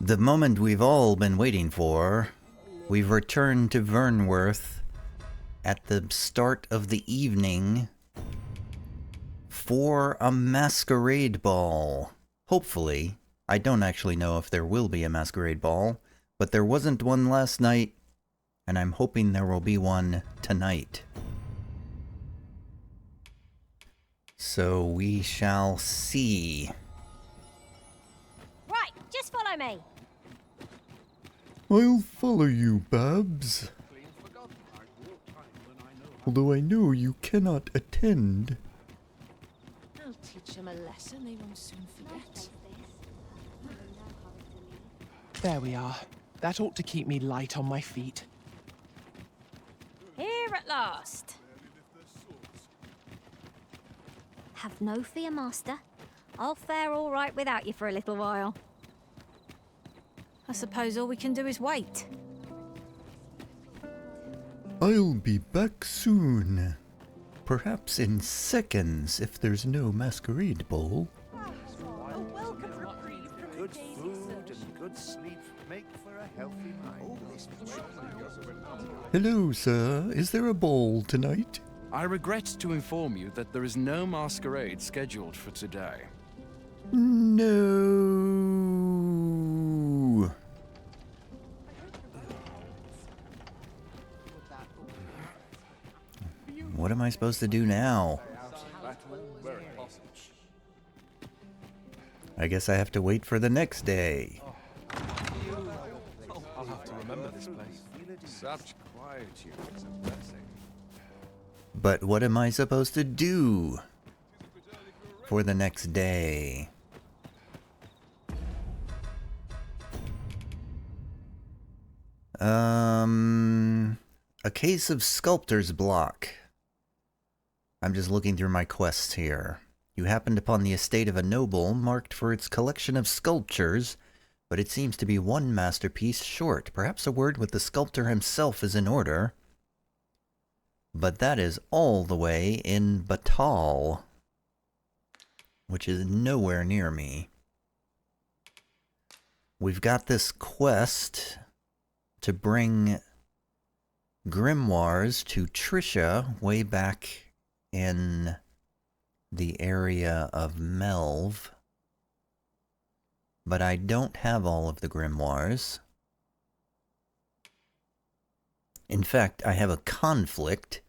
The moment we've all been waiting for. We've returned to Vernworth at the start of the evening for a masquerade ball. Hopefully. I don't actually know if there will be a masquerade ball, but there wasn't one last night, and I'm hoping there will be one tonight. So we shall see. Right, just follow me. I'll follow you, Babs. Although I know you cannot attend. I'll teach them a lesson they won't soon forget. There we are. That ought to keep me light on my feet. Here at last. Have no fear, Master. I'll fare all right without you for a little while. I suppose all we can do is wait. I'll be back soon. Perhaps in seconds if there's no masquerade ball. Good food and good sleep make for a healthy mind. Hello, sir. Is there a ball tonight? I regret to inform you that there is no masquerade scheduled for today. No. What am I supposed to do now? I guess I have to wait for the next day. I'll have to remember this place. Such quietude is a blessing. But what am I supposed to do for the next day? A case of sculptor's block. I'm just looking through my quests here. You happened upon the estate of a noble marked for its collection of sculptures, but it seems to be one masterpiece short. Perhaps a word with the sculptor himself is in order. But that is all the way in Battahli, which is nowhere near me. We've got this quest to bring grimoires to Trisha way back in the area of Melve. But I don't have all of the grimoires. In fact, I have a conflict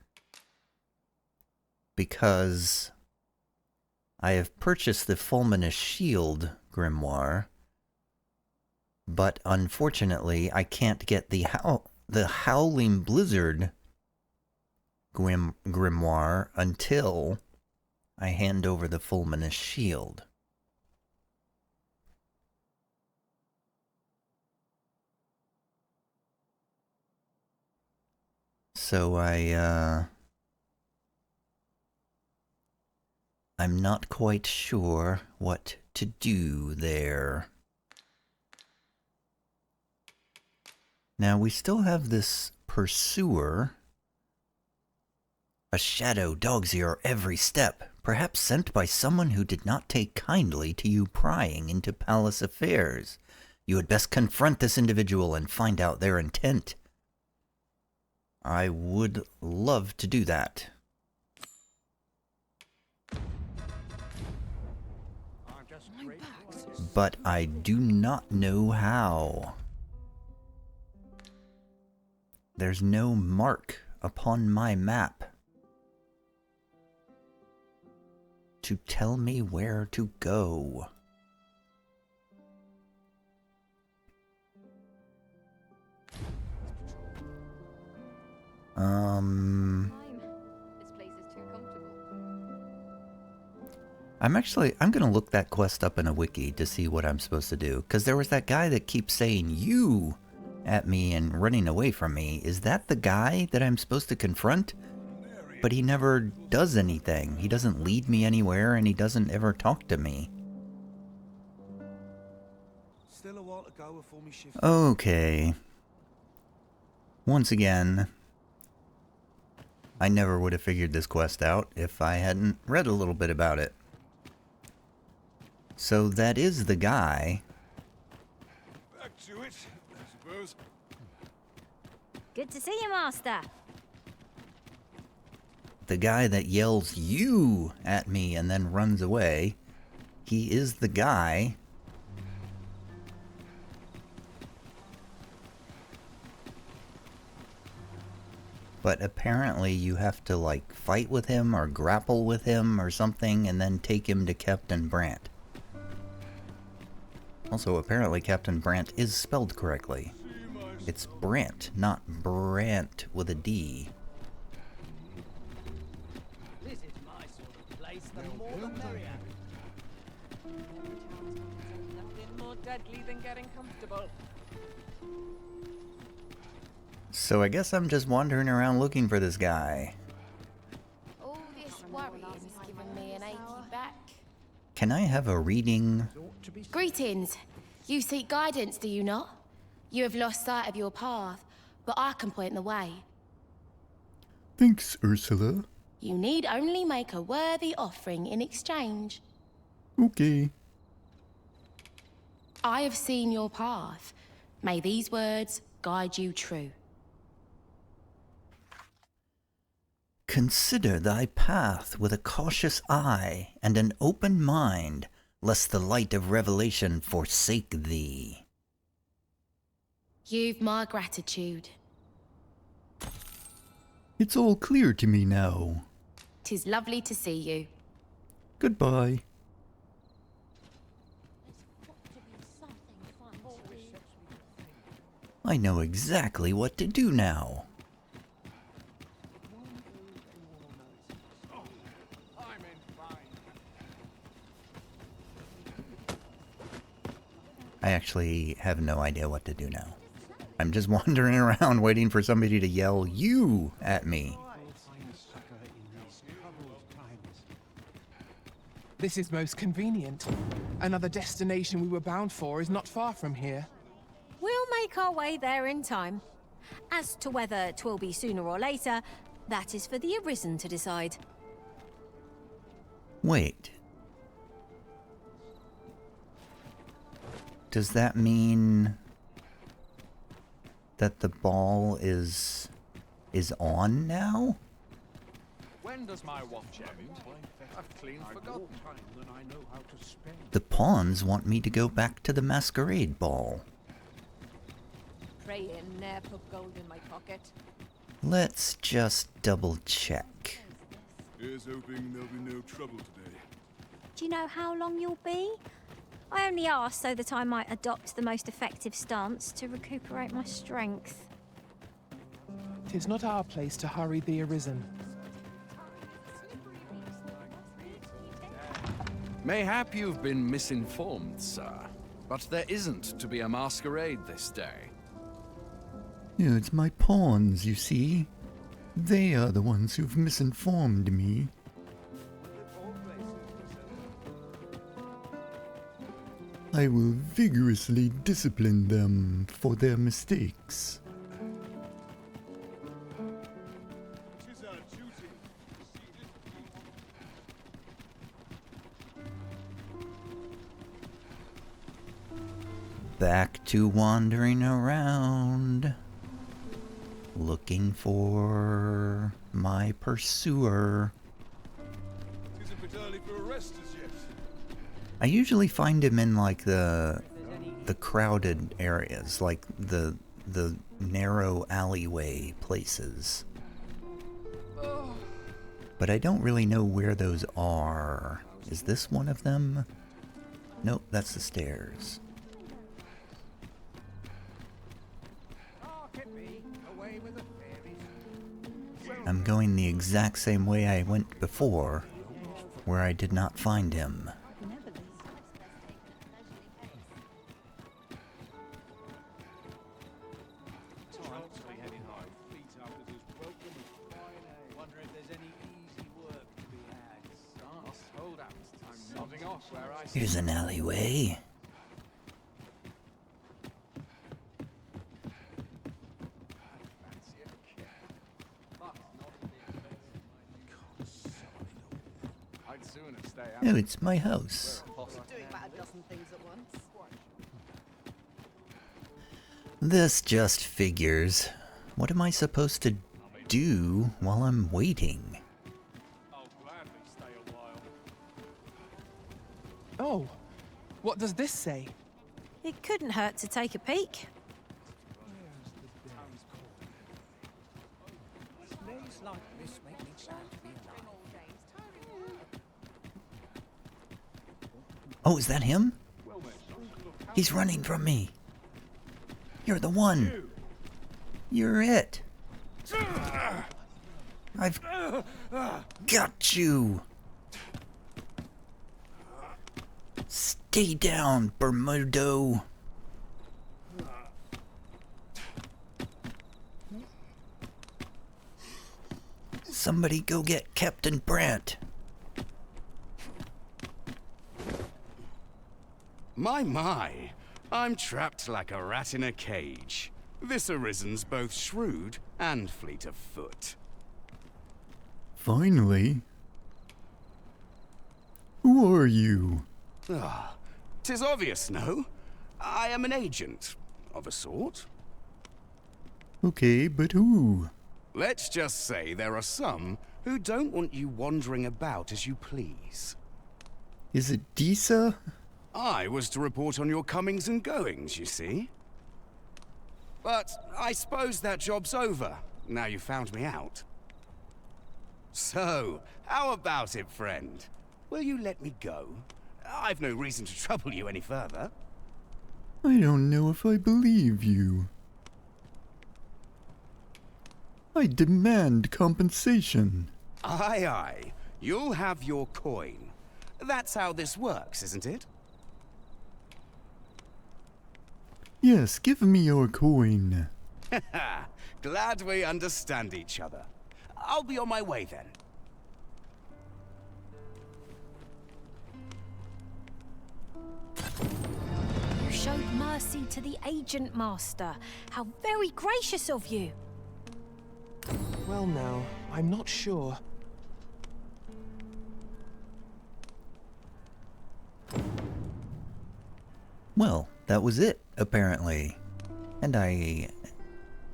because I have purchased the Fulminous Shield grimoire, but unfortunately I can't get the Howling Blizzard grimoire until I hand over the Fulminous Shield. So I'm not quite sure what to do there. Now we still have this pursuer. A shadow dogs your every step, perhaps sent by someone who did not take kindly to you prying into palace affairs. You had best confront this individual and find out their intent. I would love to do that. But I do not know how. There's no mark upon my map to tell me where to go. I'm gonna look that quest up in a wiki to see what I'm supposed to do. Because there was that guy that keeps saying you at me and running away from me. Is that the guy that I'm supposed to confront? But he never does anything. He doesn't lead me anywhere and he doesn't ever talk to me. Okay. Once again, I never would have figured this quest out if I hadn't read a little bit about it. So that is the guy goes. Good to see you, Master. The guy that yells "you" at me and then runs away, he is the guy. But apparently you have to, like, fight with him or grapple with him or something and then take him to Captain Brant. Also, apparently Captain Brant is spelled correctly. It's Brant, not Brant with a D. This is my sort of place, the more the merrier. Nothing more deadly than getting comfortable. So I guess I'm just wandering around looking for this guy. All this worrying's given me an achy back. Can I have a reading? Greetings. You seek guidance, do you not? You have lost sight of your path, but I can point the way. Thanks, Ursula. You need only make a worthy offering in exchange. Okay. I have seen your path. May these words guide you true. Consider thy path with a cautious eye and an open mind, lest the light of revelation forsake thee. You've my gratitude. It's all clear to me now. 'Tis lovely to see you. Goodbye. I know exactly what to do now. I actually have no idea what to do now. I'm just wandering around waiting for somebody to yell "you" at me. This is most convenient. Another destination we were bound for is not far from here. We'll make our way there in time. As to whether 'twill be sooner or later, that is for the Arisen to decide. Wait. Does that mean that the ball is on now? When does my watch end? I've clean forgotten. The pawns want me to go back to the masquerade ball. Pray in, ne'er put gold in my pocket. Let's just double check. Here's hoping there'll be no trouble today. Do you know how long you'll be? I only asked so that I might adopt the most effective stance to recuperate my strength. 'Tis not our place to hurry the Arisen. Mayhap you've been misinformed, sir. But there isn't to be a masquerade this day. Yeah, it's my pawns, you see. They are the ones who've misinformed me. I will vigorously discipline them for their mistakes. Back to wandering around, looking for my pursuer. Isn't a bit early for arrest as yet. I usually find him in like the crowded areas, like the narrow alleyway places. But I don't really know where those are. Is this one of them? Nope, that's the stairs. I'm going the exact same way I went before, where I did not find him. Here's an alleyway. Oh, it's my house. This just figures. What am I supposed to do while I'm waiting? Oh, what does this say? It couldn't hurt to take a peek. Days like this make me sad to be alive. Oh, is that him? He's running from me. You're the one. You're it. I've got you. Stay down, Bermudo. Somebody go get Captain Brant. My, I'm trapped like a rat in a cage. This Arisen's both shrewd and fleet of foot. Finally. Who are you? Ah, 'tis obvious, no? I am an agent, of a sort. Okay, but who? Let's just say there are some who don't want you wandering about as you please. Is it Disa? I was to report on your comings and goings, you see. But I suppose that job's over, now you found me out. So, how about it, friend? Will you let me go? I've no reason to trouble you any further. I don't know if I believe you. I demand compensation. Aye, aye. You'll have your coin. That's how this works, isn't it? Yes, give me your coin. Glad we understand each other. I'll be on my way then. You showed mercy to the agent master. How very gracious of you. Well now, I'm not sure. Well, that was it, apparently. And I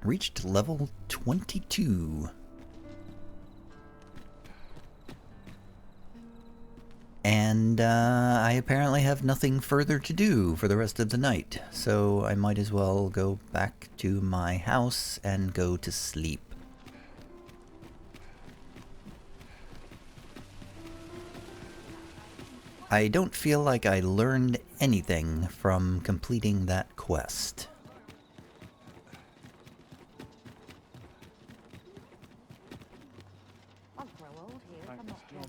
reached level 22. And I apparently have nothing further to do for the rest of the night, so I might as well go back to my house and go to sleep. I don't feel like I learned anything from completing that quest.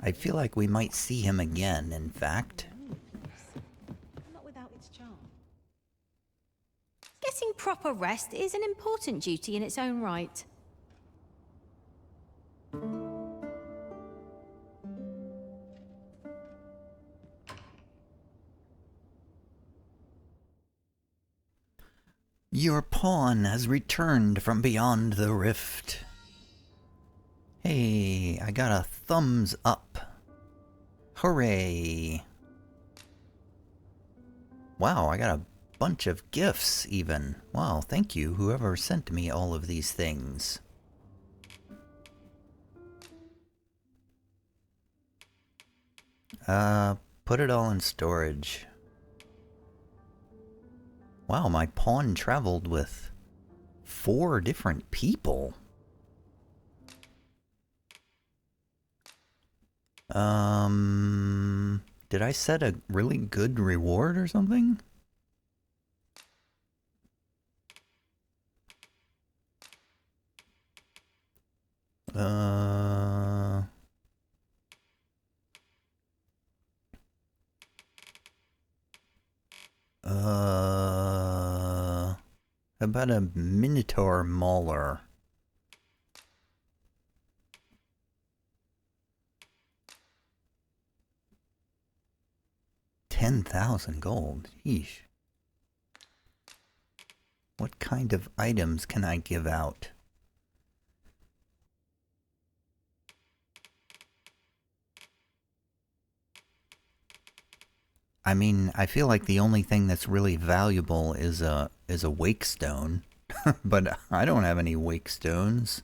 I feel like we might see him again, in fact. Not without its charm. Getting proper rest is an important duty in its own right. Your pawn has returned from beyond the rift. Hey, I got a thumbs up. Hooray. Wow, I got a bunch of gifts even. Wow, thank you, whoever sent me all of these things. Put it all in storage. Wow, my pawn traveled with 4 different people. Did I set a really good reward or something? About a Minotaur Mauler. $10,000 gold. Yeesh. What kind of items can I give out? I mean, I feel like the only thing that's really valuable is a wake stone. But I don't have any wake stones.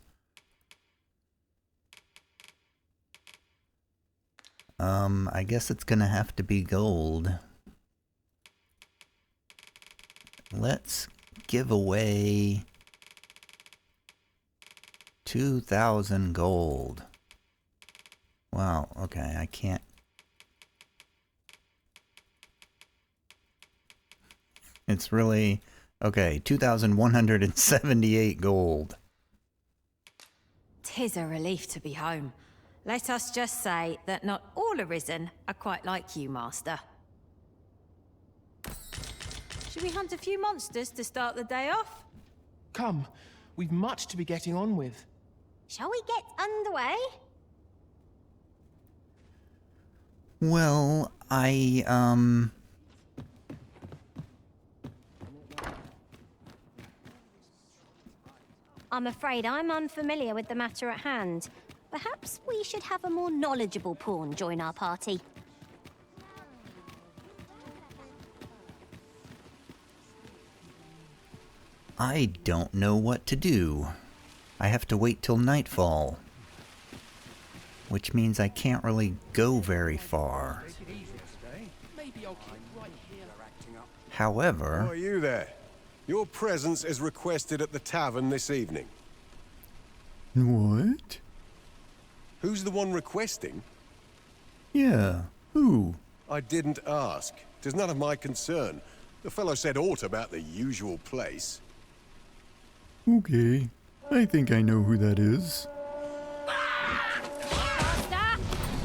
I guess it's gonna have to be gold. Let's give away 2,000 gold. Wow, okay, I can't. It's really... Okay, 2,178 gold. 'Tis a relief to be home. Let us just say that not all Arisen are quite like you, Master. Should we hunt a few monsters to start the day off? Come, we've much to be getting on with. Shall we get underway? Well, I'm afraid I'm unfamiliar with the matter at hand. Perhaps we should have a more knowledgeable pawn join our party. I don't know what to do. I have to wait till nightfall. Which means I can't really go very far. However... Who are you there? Your presence is requested at the tavern this evening. What? Who's the one requesting? Yeah, who? I didn't ask. 'Tis none of my concern. The fellow said aught about the usual place. Okay, I think I know who that is.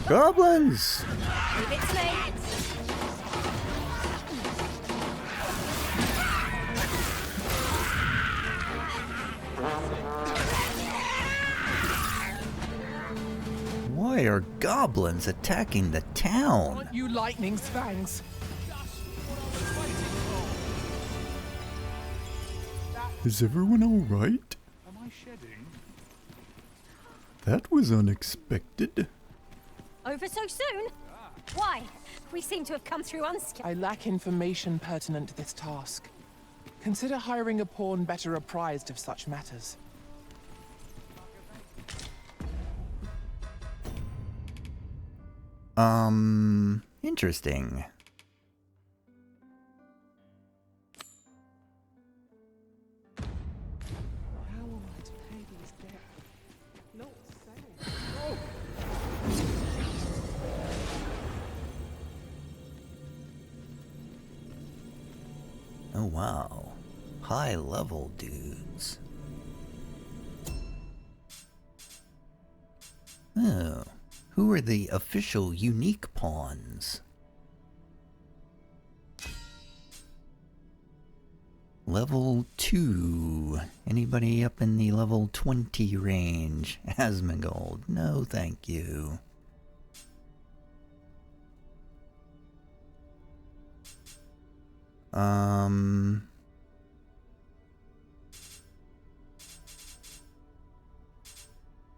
Goblins! Leave it to me. Why are goblins attacking the town? Aren't you lightning's fangs? Is everyone alright? Am I shedding? That was unexpected. Over so soon? Why? We seem to have come through unscathed. I lack information pertinent to this task. Consider hiring a pawn better apprised of such matters. Interesting. How am I to pay these debts? Not so. Oh wow. High level dudes. Oh. Who are the official unique pawns? Level 2. Anybody up in the level 20 range? Asmongold. No, thank you.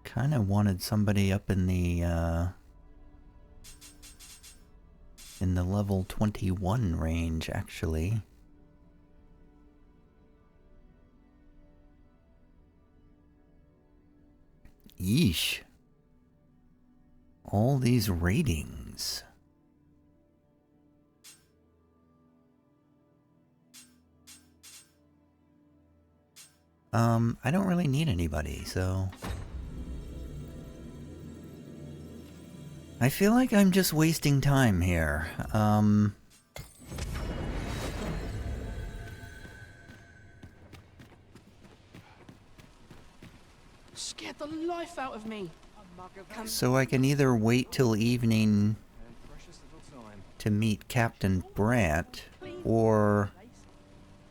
Kinda wanted somebody up in the level 21 range, actually. Yeesh. All these ratings. I don't really need anybody, so... I feel like I'm just wasting time here. Scared the life out of me. So I can either wait till evening to meet Captain Brant, or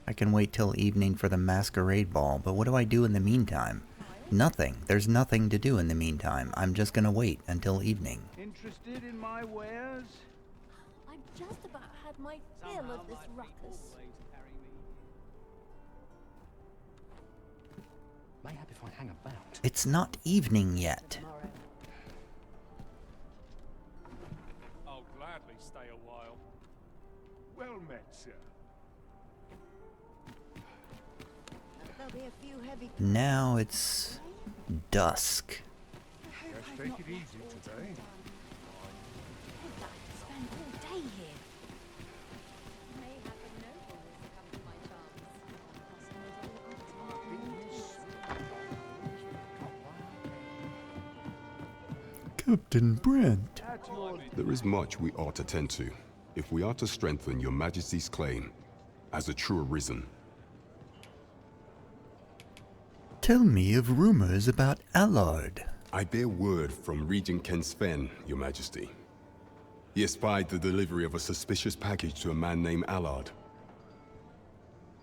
I can wait till evening for the masquerade ball. But what do I do in the meantime? Nothing. There's nothing to do in the meantime. I'm just gonna wait until evening. Interested in my wares? I've just about had my fill of this ruckus. Mayhap if I hang about. It's not evening yet. I'll gladly stay a while. Well met, sir. There'll be Now it's dusk. Let's take it easy today. Spend all day here. Captain Brant. There is much we ought to tend to, if we are to strengthen your Majesty's claim as a true arisen. Tell me of rumors about Allard. I bear word from Regent Ken Sven, your Majesty. He espied the delivery of a suspicious package to a man named Allard.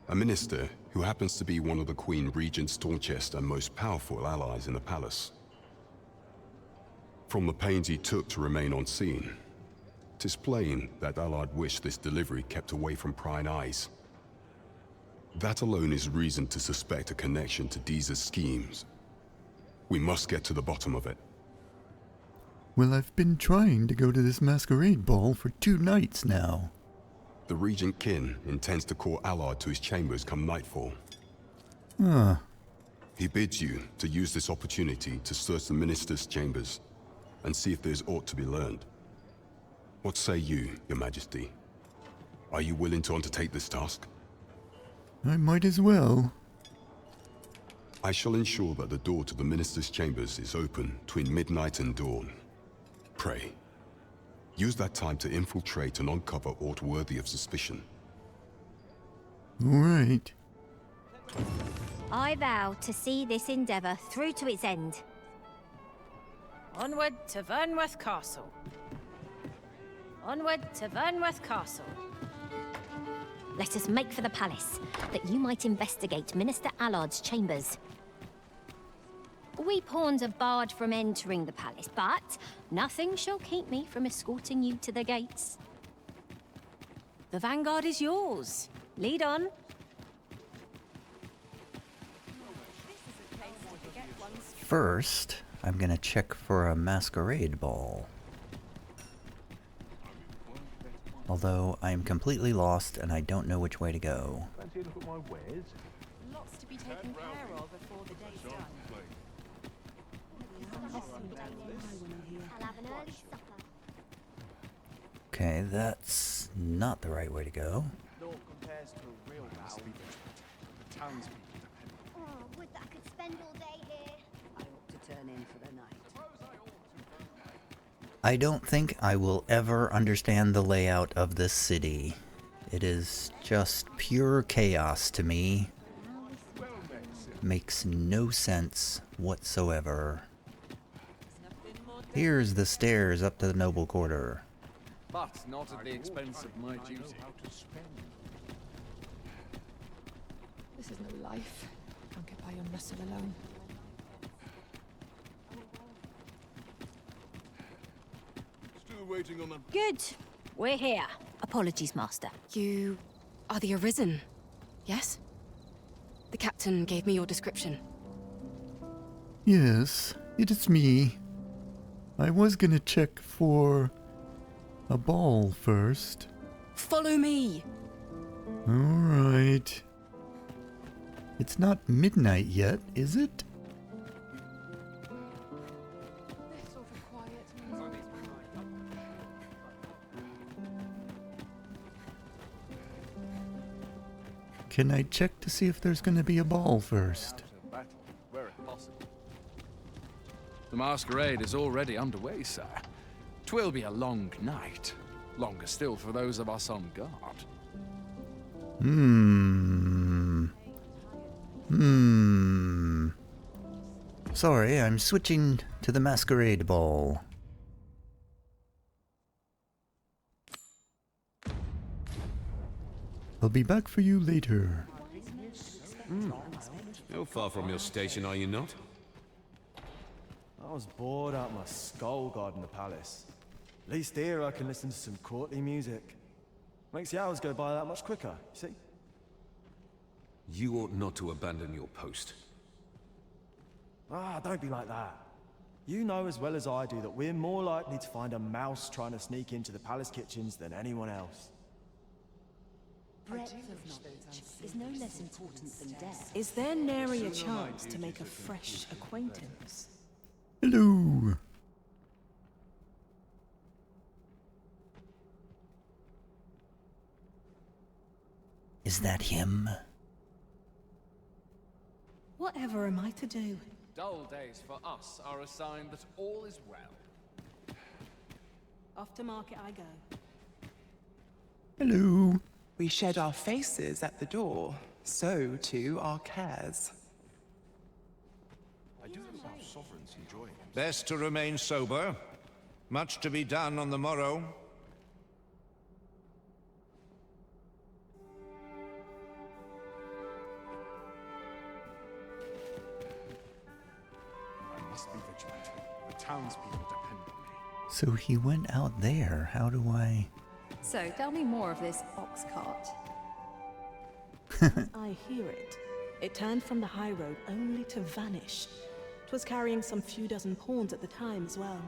A minister who happens to be one of the Queen Regent's staunchest and most powerful allies in the palace. From the pains he took to remain on scene, 'tis plain that Allard wished this delivery kept away from prying eyes. That alone is reason to suspect a connection to Deeza's schemes. We must get to the bottom of it. Well, I've been trying to go to this masquerade ball for 2 nights now. The Regent Kin intends to call Allard to his chambers come nightfall. Ah, He bids you to use this opportunity to search the minister's chambers and see if there's aught to be learned. What say you, your Majesty? Are you willing to undertake this task? I might as well. I shall ensure that the door to the minister's chambers is open between midnight and dawn. Pray, use that time to infiltrate and uncover aught worthy of suspicion. All right. I vow to see this endeavour through to its end. Onward to Vernworth Castle. Onward to Vernworth Castle. Let us make for the palace, that you might investigate Minister Allard's chambers. We pawns are barred from entering the palace, but nothing shall keep me from escorting you to the gates. The vanguard is yours. Lead on. First, I'm gonna check for a masquerade ball. Although I'm completely lost and I don't know which way to go. Fancy a look at my wares? Lots to be taken care of before the day's done. I'll have an early supper. Okay, that's not the right way to go. compares to a real battle. The townspeople depend. Oh, would that I could spend all day here. I ought to turn in for the night. I don't think I will ever understand the layout of this city. It is just pure chaos to me. Makes no sense whatsoever. Here's the stairs up to the noble quarter. But not at the expense of my duty. This is no life. Can't get by your muscle alone. Still waiting on the... Good. We're here. Apologies, Master. You are the Arisen, yes? The captain gave me your description. Yes, it is me. I was gonna check for a ball first. Follow me! Alright. It's not midnight yet, is it? Can I check to see if there's gonna be a ball first? Where it possible. The masquerade is already underway, sir. 'Twill be a long night. Longer still for those of us on guard. Sorry, I'm switching to the masquerade ball. I'll be back for you later. You're far from your station, are you not? I was bored out my skull guarding the palace. At least here I can listen to some courtly music. Makes the hours go by that much quicker, you see? You ought not to abandon your post. Ah, don't be like that. You know as well as I do that we're more likely to find a mouse trying to sneak into the palace kitchens than anyone else. breadth of knowledge is no less important than depth. Is there nary a chance to make a fresh acquaintance? Hello. Is that him? Whatever am I to do? Dull days for us are a sign that all is well. Off to market I go. Hello. We shed our faces at the door, so too our cares. I do hope our sovereign's enjoying it. Best to remain sober. Much to be done on the morrow. I must be vigilant. The townspeople depend on me. So he went out there. How do I... So, tell me more of this ox cart. I hear it. It turned from the high road only to vanish. 'Twas carrying some few dozen pawns at the time as well.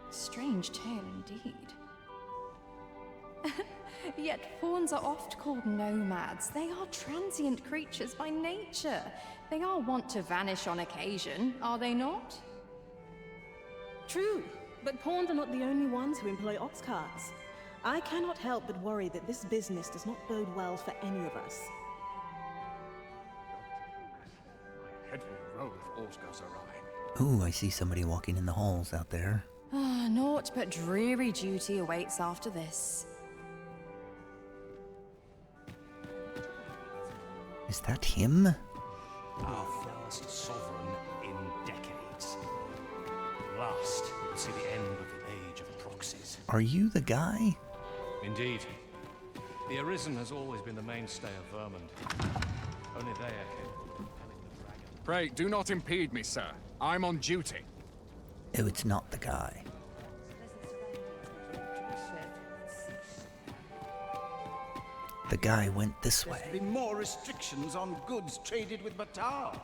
Strange tale indeed. Yet fawns are oft called nomads. They are transient creatures by nature. They are wont to vanish on occasion, are they not? True, but pawns are not the only ones who employ ox carts. I cannot help but worry that this business does not bode well for any of us. My head will roll if aught goes awry. Ooh, I see somebody walking in the halls out there. Ah, naught but dreary duty awaits after this. Is that him? Our first sovereign in decades. Last, we'll see the end of the age of proxies. Are you the guy? Indeed. The Arisen has always been the mainstay of Vermund. Only they are capable of compelling the dragon. Pray, do not impede me, sir. I'm on duty. Oh, it's not the guy. The guy went this way. There's been more restrictions on goods traded with Battahli.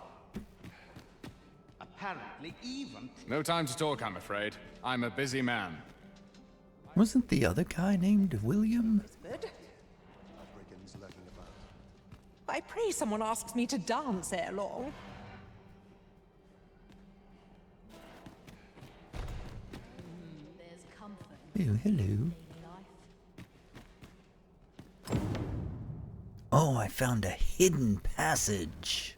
Apparently even... No time to talk, I'm afraid. I'm a busy man. Wasn't the other guy named William? I pray someone asks me to dance ere long. There's comfort. Oh, hello. Oh, I found a hidden passage.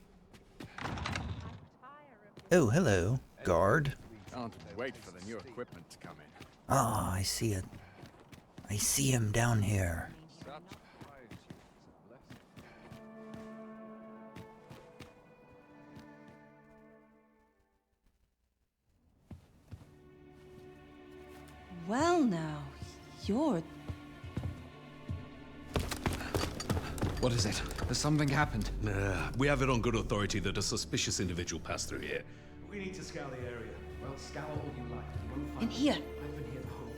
Oh, hello, guard. Can't wait for the new equipment to come in. Ah, I see it. I see him down here. Well now, you're... What is it? Has something happened? We have it on good authority that a suspicious individual passed through here. We need to scour the area. Well, scour all you like. You won't find In here. I've been here the whole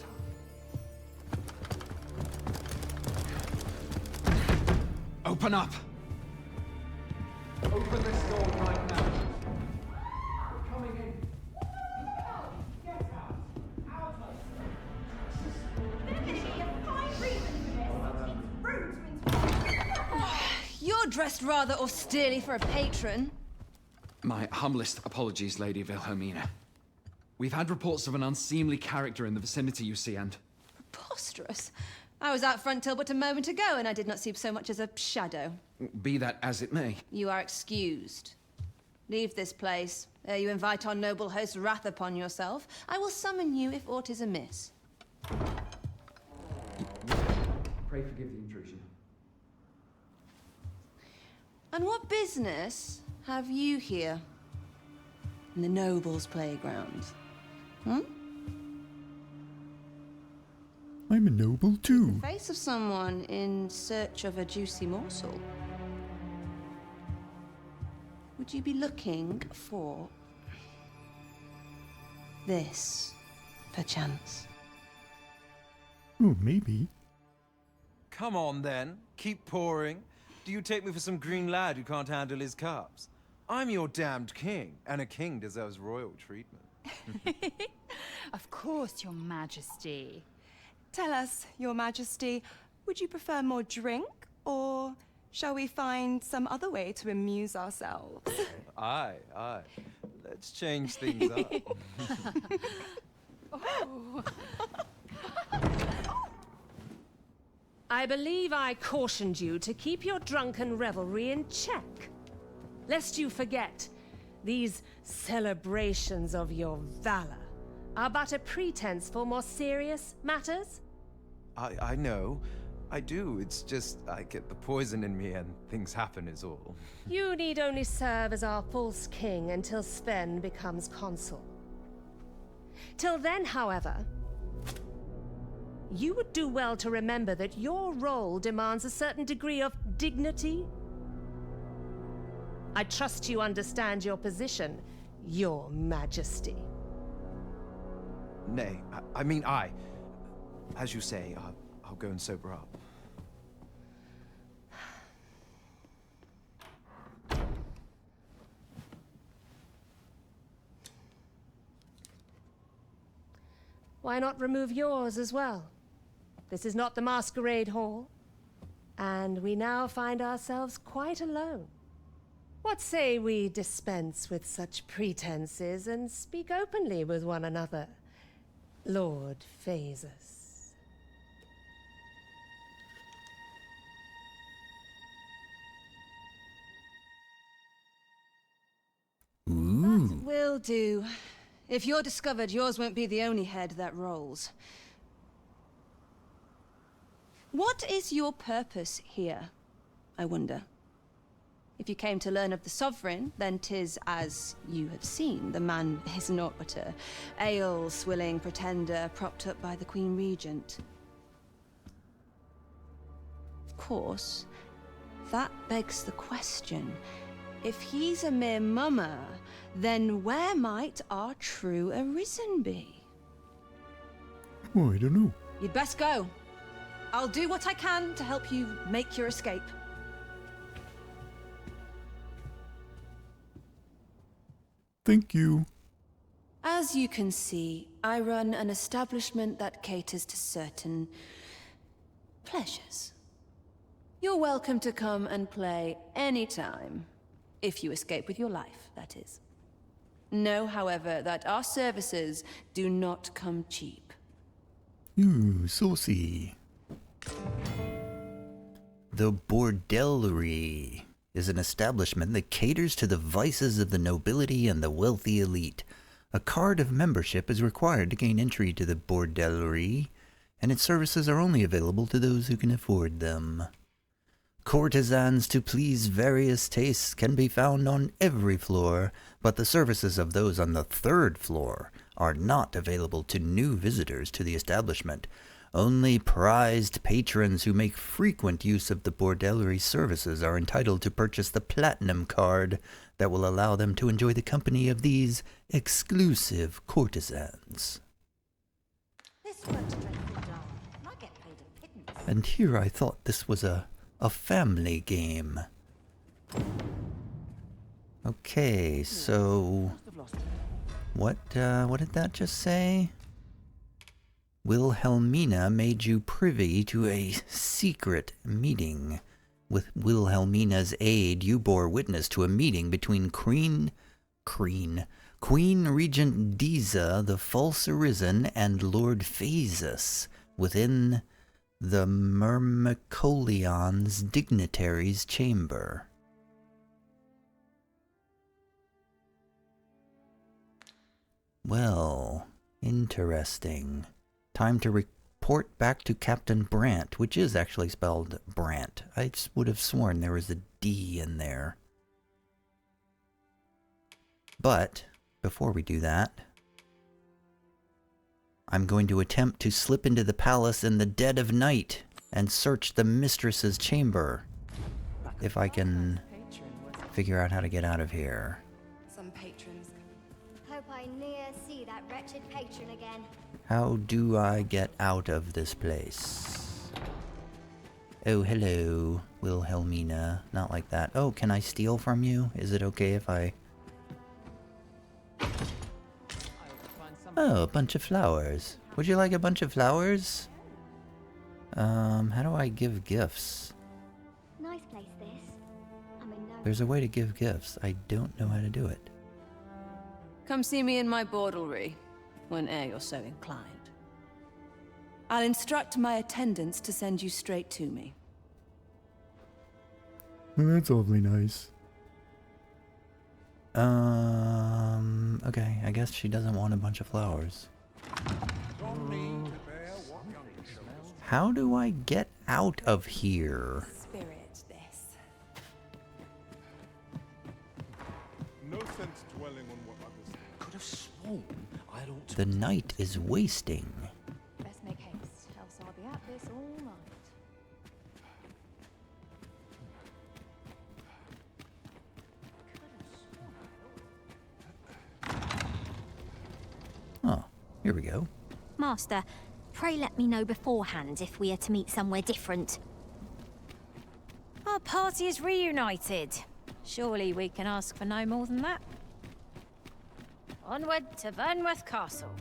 time. Open up! Open this door right now. We're coming in. Get out! Out of You're dressed rather austerely for a patron. My humblest apologies, Lady Wilhelmina. We've had reports of an unseemly character in the vicinity, you see, and... Preposterous. I was out front till but a moment ago, and I did not see so much as a shadow. Be that as it may. You are excused. Leave this place, ere you invite our noble host's wrath upon yourself. I will summon you if aught is amiss. Pray forgive the intrusion. And what business have you here? In the nobles' playgrounds? Hmm? I'm a noble too. The face of someone in search of a juicy morsel. Would you be looking for this, perchance? Oh, maybe. Come on then, keep pouring. Do you take me for some green lad who can't handle his cups? I'm your damned king, and a king deserves royal treatment. Of course, Your Majesty. Tell us, Your Majesty, Would you prefer more drink, or shall we find some other way to amuse ourselves? Aye, aye. Let's change things up. I believe I cautioned you to keep your drunken revelry in check. Lest you forget, these celebrations of your valor are but a pretense for more serious matters. I know. I do. It's just I get the poison in me and things happen is all. You need only serve as our false king until Sven becomes consul. Till then, however, you would do well to remember that your role demands a certain degree of dignity. I trust you understand your position, Your Majesty. Nay, I mean I. As you say, I'll go and sober up. Why not remove yours as well? This is not the masquerade hall, and we now find ourselves quite alone. What say we dispense with such pretenses and speak openly with one another, Lord Phasus? That will do. If you're discovered, yours won't be the only head that rolls. What is your purpose here, I wonder? If you came to learn of the Sovereign, then 'tis as you have seen. The man is naught but a ale-swilling pretender propped up by the Queen Regent. Of course, that begs the question. If he's a mere mummer, then where might our true Arisen be? Oh, I don't know. You'd best go. I'll do what I can to help you make your escape. Thank you. As you can see, I run an establishment that caters to certain pleasures. You're welcome to come and play anytime. If you escape with your life, that is. Know, however, that our services do not come cheap. Ooh, saucy. The Bordellery is an establishment that caters to the vices of the nobility and the wealthy elite. A card of membership is required to gain entry to the Bordellery, and its services are only available to those who can afford them. Courtesans to please various tastes can be found on every floor, but the services of those on the 3rd floor are not available to new visitors to the establishment. Only prized patrons who make frequent use of the Bordellery services are entitled to purchase the Platinum card that will allow them to enjoy the company of these exclusive courtesans. This work's dreadfully dull, and I get paid a pittance. And here I thought this was a family game. Okay, so what did that just say? Wilhelmina made you privy to a secret meeting. With Wilhelmina's aid, you bore witness to a meeting between Queen Regent Diza, the False Arisen, and Lord Phasus within the Myrmecolion's dignitary's chamber. Well, interesting. Time to report back to Captain Brant, which is actually spelled Brant. I would have sworn there was a D in there. But, before we do that, I'm going to attempt to slip into the palace in the dead of night and search the mistress's chamber. If I can figure out how to get out of here. Some patrons. Hope I ne'er see that wretched patron again. How do I get out of this place? Oh, hello, Wilhelmina. Not like that. Oh, can I steal from you? Is it okay if I... Oh, a bunch of flowers. Would you like a bunch of flowers? How do I give gifts? Nice place, this. I'm in no... There's a way to give gifts. I don't know how to do it. Come see me in my bordlery, whene'er you're so inclined. I'll instruct my attendants to send you straight to me. Well, that's awfully nice. Okay, I guess she doesn't want a bunch of flowers. How do I get out of here? Spirit, this. No sense dwelling on what others could have sworn I ought to. The night is wasting. Best make haste, else I'll be at this all night. Oh, here we go. Master, pray let me know beforehand if we are to meet somewhere different. Our party is reunited. Surely we can ask for no more than that. Onward to Vernworth Castle.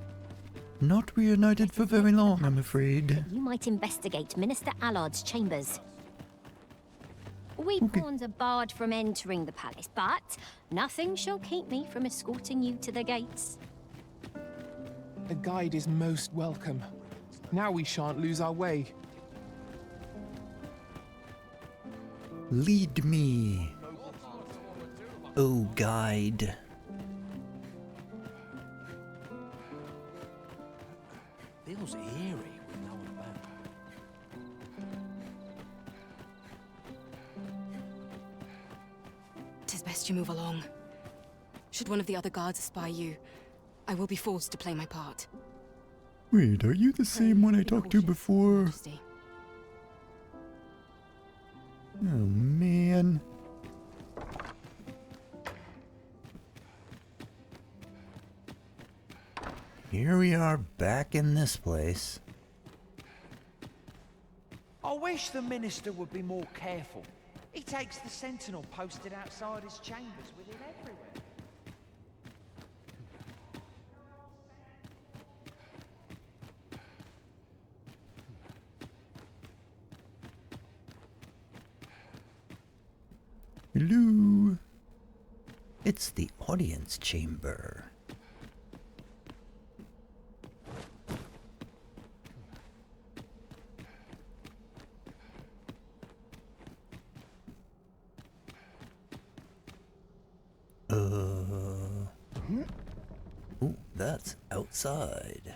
Not reunited for very long, I'm afraid. You might investigate Minister Allard's chambers. We pawns are barred from entering the palace, but nothing shall keep me from escorting you to the gates. A guide is most welcome. Now we shan't lose our way. Lead me. Oh, guide. Feels eerie with no one about. Tis best you move along. Should one of the other guards espy you, I will be forced to play my part. Wait, are you the same one I talked to before? Oh, man. Here we are back in this place. I wish the minister would be more careful. He takes the sentinel posted outside his chambers with him everywhere. Hello. It's the audience chamber. Ooh, that's outside.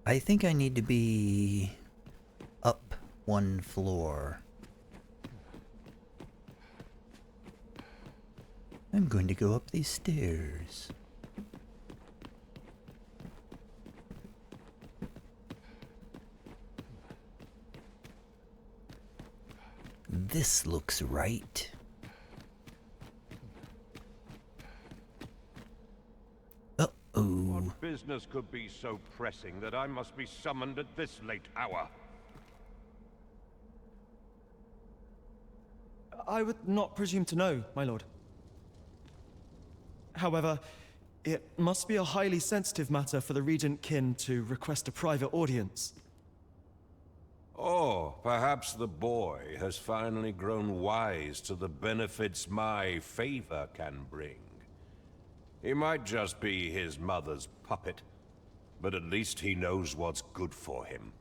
I think I need to be up one floor. I'm going to go up these stairs. This looks right. Uh-oh. What business could be so pressing that I must be summoned at this late hour? I would not presume to know, my lord. However, it must be a highly sensitive matter for the Regent Kin to request a private audience. Or perhaps the boy has finally grown wise to the benefits my favor can bring. He might just be his mother's puppet, but at least he knows what's good for him.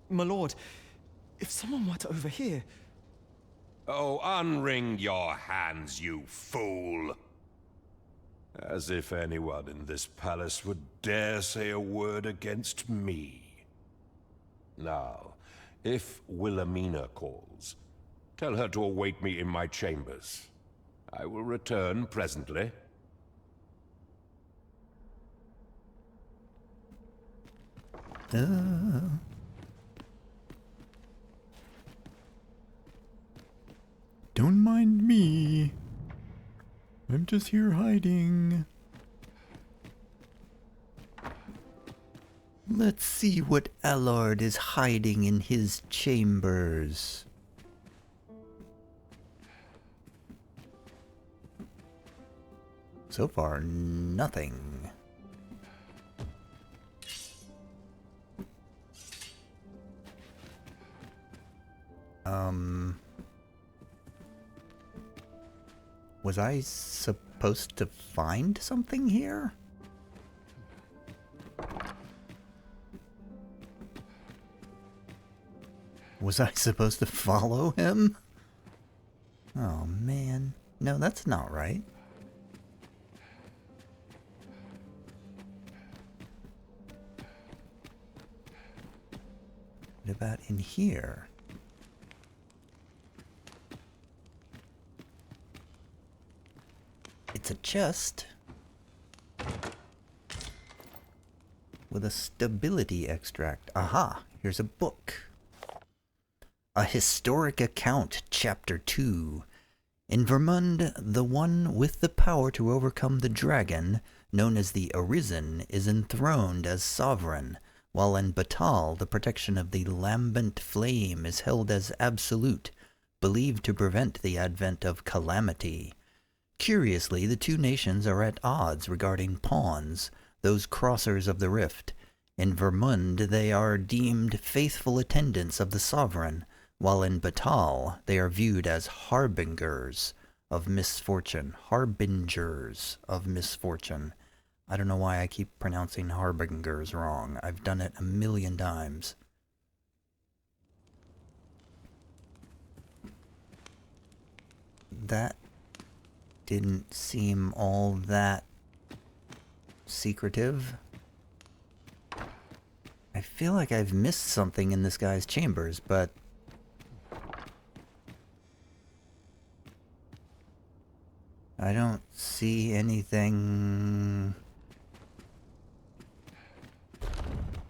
My lord, if someone were to overhear... Oh, unwring your hands, you fool! As if anyone in this palace would dare say a word against me. Now, if Wilhelmina calls, tell her to await me in my chambers. I will return presently. Don't mind me. I'm just here hiding. Let's see what Allard is hiding in his chambers. So far, nothing. Was I supposed to find something here? Was I supposed to follow him? Oh man. No, that's not right. What about in here? It's a chest with a stability extract. Aha, here's a book. A Historic Account, Chapter 2. In Vermund, the one with the power to overcome the dragon, known as the Arisen, is enthroned as sovereign, while in Battahli, the protection of the lambent flame is held as absolute, believed to prevent the advent of calamity. Curiously, the two nations are at odds regarding pawns, those crossers of the rift. In Vermund, they are deemed faithful attendants of the sovereign, while in Battahli, they are viewed as harbingers of misfortune. Harbingers of misfortune. I don't know why I keep pronouncing harbingers wrong. I've done it a million times. That didn't seem all that secretive. I feel like I've missed something in this guy's chambers, but I don't see anything.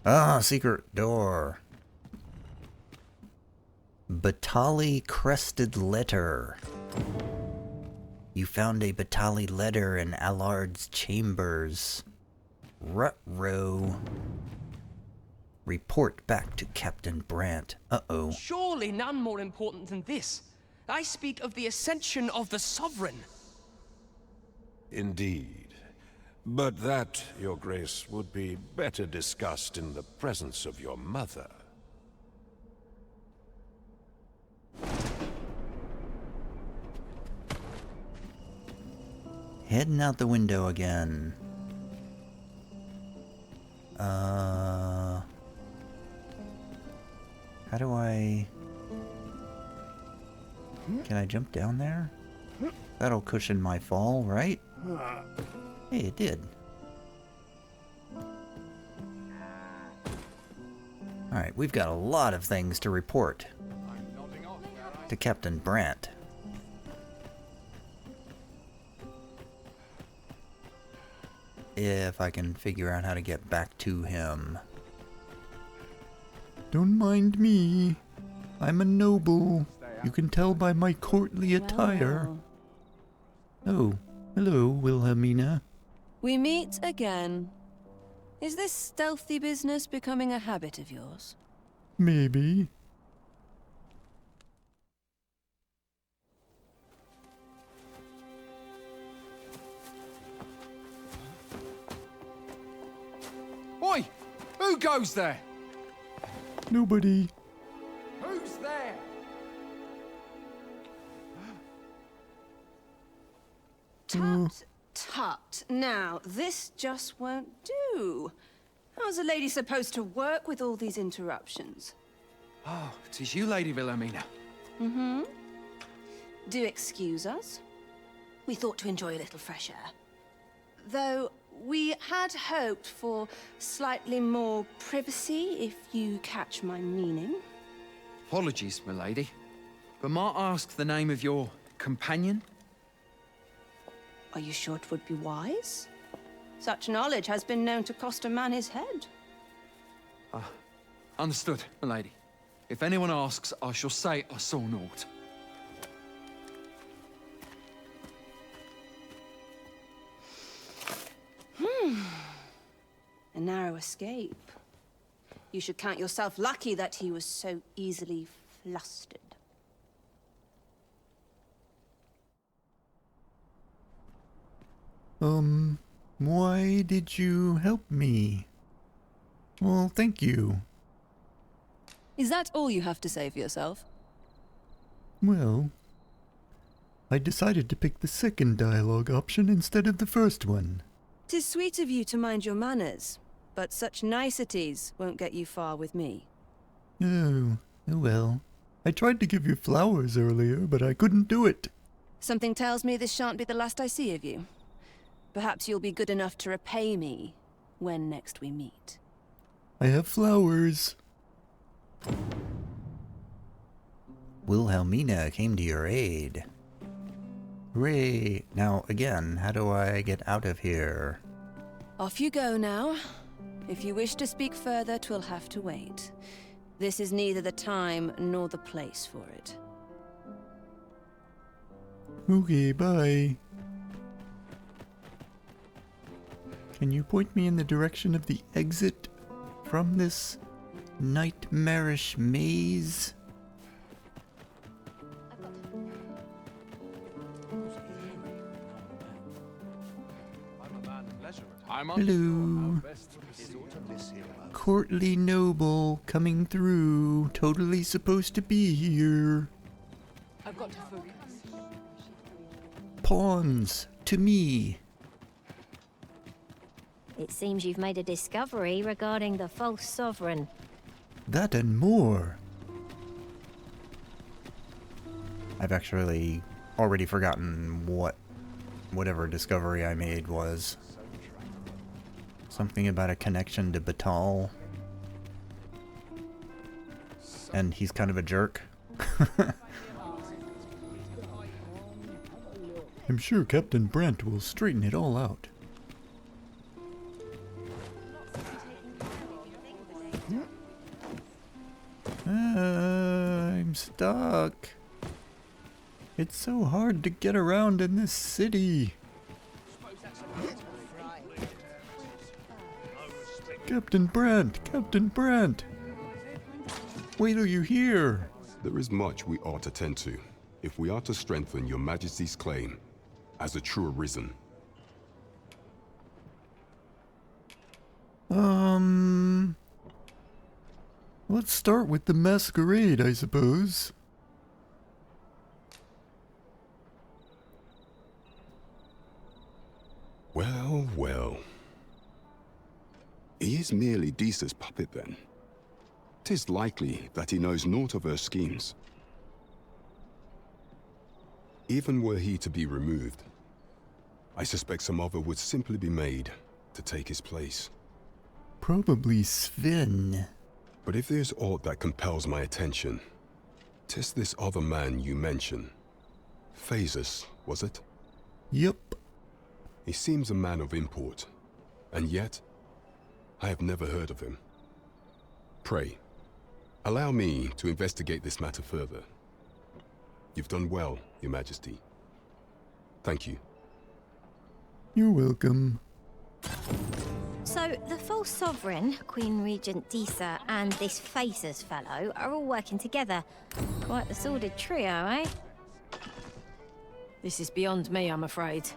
Ah, secret door. Battahli crested letter. You found a Battahli letter in Allard's chambers. Ruh-roh. Report back to Captain Brant. Uh-oh. Surely none more important than this. I speak of the ascension of the Sovereign. Indeed. But that, Your Grace, would be better discussed in the presence of your mother. Heading out the window again. How do I... Can I jump down there? That'll cushion my fall, right? Hey, it did. Alright, we've got a lot of things to report to Captain Brant. If I can figure out how to get back to him. Don't mind me. I'm a noble. You can tell by my courtly attire. Oh, hello, Wilhelmina. We meet again. Is this stealthy business becoming a habit of yours? Maybe. Oi! Who goes there? Nobody. Who's there? Tut, tut. Now, this just won't do. How's a lady supposed to work with all these interruptions? Oh, 'tis you, Lady Wilhelmina. Mm-hmm. Do excuse us. We thought to enjoy a little fresh air. Though we had hoped for slightly more privacy, if you catch my meaning. Apologies, milady. But might I ask the name of your companion? Are you sure it would be wise? Such knowledge has been known to cost a man his head. Understood, milady. If anyone asks, I shall say I saw naught. A narrow escape. You should count yourself lucky that he was so easily flustered. Why did you help me? Well, thank you. Is that all you have to say for yourself? Well, I decided to pick the second dialogue option instead of the first one. 'Tis sweet of you to mind your manners, but such niceties won't get you far with me. Oh well. I tried to give you flowers earlier, but I couldn't do it. Something tells me this shan't be the last I see of you. Perhaps you'll be good enough to repay me when next we meet. I have flowers. Wilhelmina came to your aid. Hooray! Now, again, how do I get out of here? Off you go now. If you wish to speak further, 'twill have to wait. This is neither the time nor the place for it. Okay, bye. Can you point me in the direction of the exit from this nightmarish maze? Hello. Courtly noble coming through. Totally supposed to be here. I've got to focus. Pawns, to me. It seems you've made a discovery regarding the false sovereign. That and more. I've actually already forgotten whatever discovery I made was. Something about a connection to Battahli. And he's kind of a jerk. I'm sure Captain Brant will straighten it all out. I'm stuck. It's so hard to get around in this city. Captain Brant! Captain Brant! Wait till you hear! There is much we ought to tend to, if we are to strengthen your Majesty's claim as a true arisen. Let's start with the masquerade, I suppose. Well, well. He is merely Disa's puppet, then. 'Tis likely that he knows naught of her schemes. Even were he to be removed, I suspect some other would simply be made to take his place. Probably Sven. But if there's aught that compels my attention, 'tis this other man you mention. Phasus, was it? Yep. He seems a man of import, and yet I have never heard of him. Pray, allow me to investigate this matter further. You've done well, Your Majesty. Thank you. You're welcome. So, the false sovereign, Queen Regent Disa, and this Phasus fellow are all working together. Quite the sordid trio, eh? This is beyond me, I'm afraid.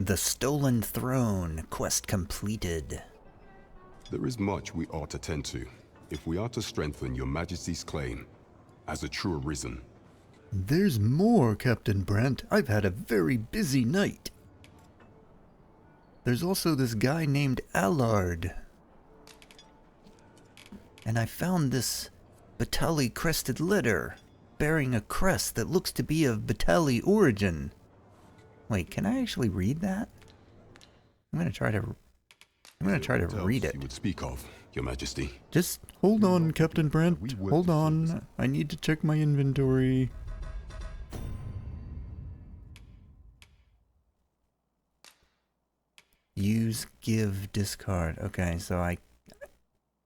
The Stolen Throne, quest completed. There is much we ought to tend to, if we are to strengthen your Majesty's claim as a true arisen. There's more, Captain Brant. I've had a very busy night. There's also this guy named Allard. And I found this Battahli crested letter, bearing a crest that looks to be of Battahli origin. Wait, can I actually read that? I'm gonna try to read it. You would speak of, Your Majesty. Just hold on, Captain Brant. Hold on. I need to check my inventory. Use, give, discard. Okay, so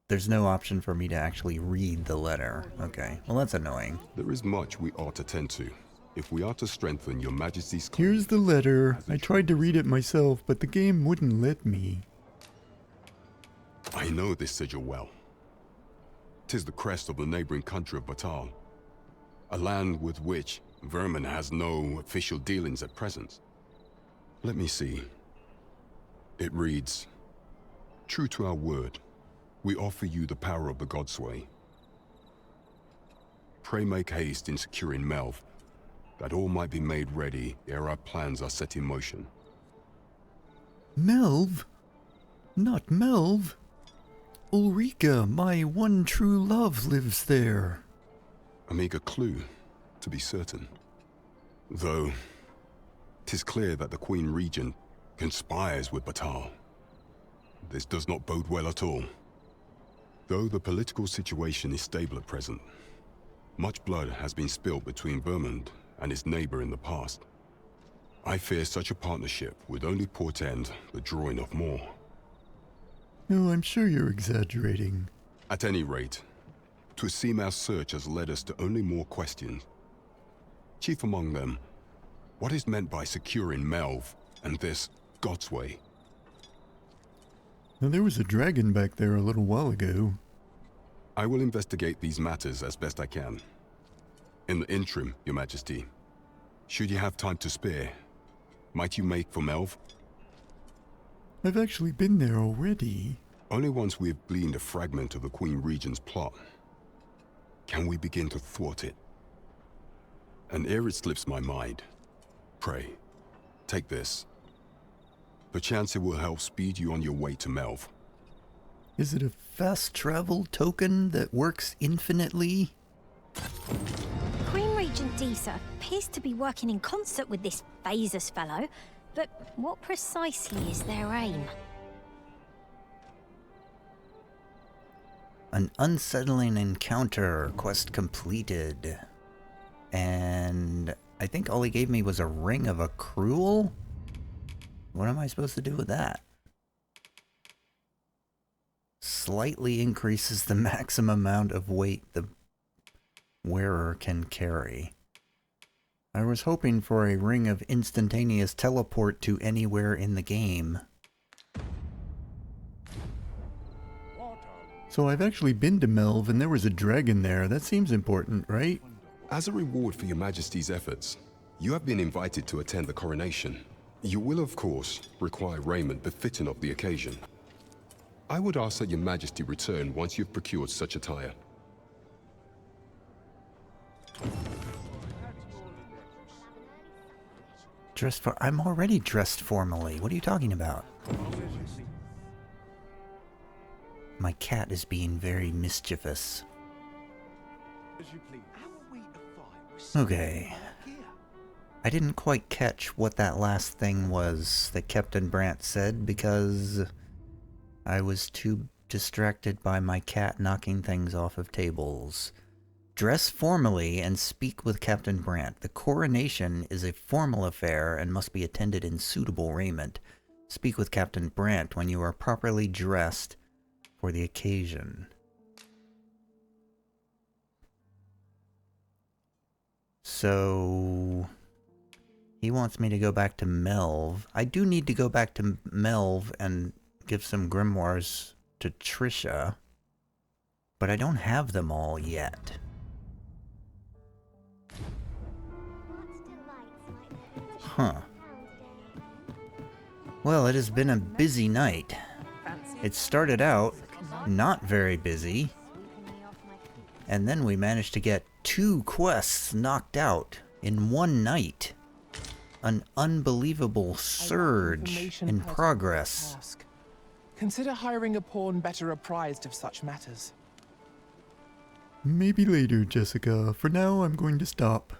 there's no option for me to actually read the letter. Okay, well that's annoying. There is much we ought to tend to, if we are to strengthen your Majesty's claim. Here's the letter. I tried to read it myself, but the game wouldn't let me. I know this sigil well. 'Tis the crest of the neighboring country of Battahli, a land with which Vermin has no official dealings at present. Let me see. It reads, "True to our word, we offer you the power of the Godsway. Pray make haste in securing Melve, that all might be made ready ere our plans are set in motion." Melve? Not Melve. Ulrika, my one true love, lives there. A meager clue, to be certain. Though, 'tis clear that the Queen Regent conspires with Battahli. This does not bode well at all. Though the political situation is stable at present, much blood has been spilled between Vermund and his neighbor in the past. I fear such a partnership would only portend the drawing of more. Oh, I'm sure you're exaggerating. At any rate, 'twould seem our search has led us to only more questions. Chief among them, what is meant by securing Melve and this Godsway? Now, there was a dragon back there a little while ago. I will investigate these matters as best I can. In the interim, Your Majesty, should you have time to spare, might you make for Melve? I've actually been there already. Only once we have gleaned a fragment of the Queen Regent's plot can we begin to thwart it. And ere it slips my mind, pray, take this. Perchance it will help speed you on your way to Melve. Is it a fast travel token that works infinitely? Queen Regent Disa appears to be working in concert with this Phasus fellow, but what precisely is their aim? An unsettling encounter, quest completed. And I think all he gave me was a ring of accrual? What am I supposed to do with that? Slightly increases the maximum amount of weight the wearer can carry. I was hoping for a ring of instantaneous teleport to anywhere in the game. So I've actually been to Melve and there was a dragon there. That seems important, right? As a reward for Your Majesty's efforts, you have been invited to attend the coronation. You will, of course, require raiment befitting of the occasion. I would ask that Your Majesty return once you've procured such attire. I'm already dressed formally. What are you talking about? My cat is being very mischievous. Okay. I didn't quite catch what that last thing was that Captain Brant said because I was too distracted by my cat knocking things off of tables. Dress formally and speak with Captain Brant. The coronation is a formal affair and must be attended in suitable raiment. Speak with Captain Brant when you are properly dressed for the occasion. So he wants me to go back to Melve. I do need to go back to Melve and give some grimoires to Trisha, but I don't have them all yet. Huh. Well, it has been a busy night. It started out not very busy, and then we managed to get 2 quests knocked out in one night. An unbelievable surge in progress. Task. Consider hiring a pawn better apprised of such matters. Maybe later, Jessica. For now, I'm going to stop.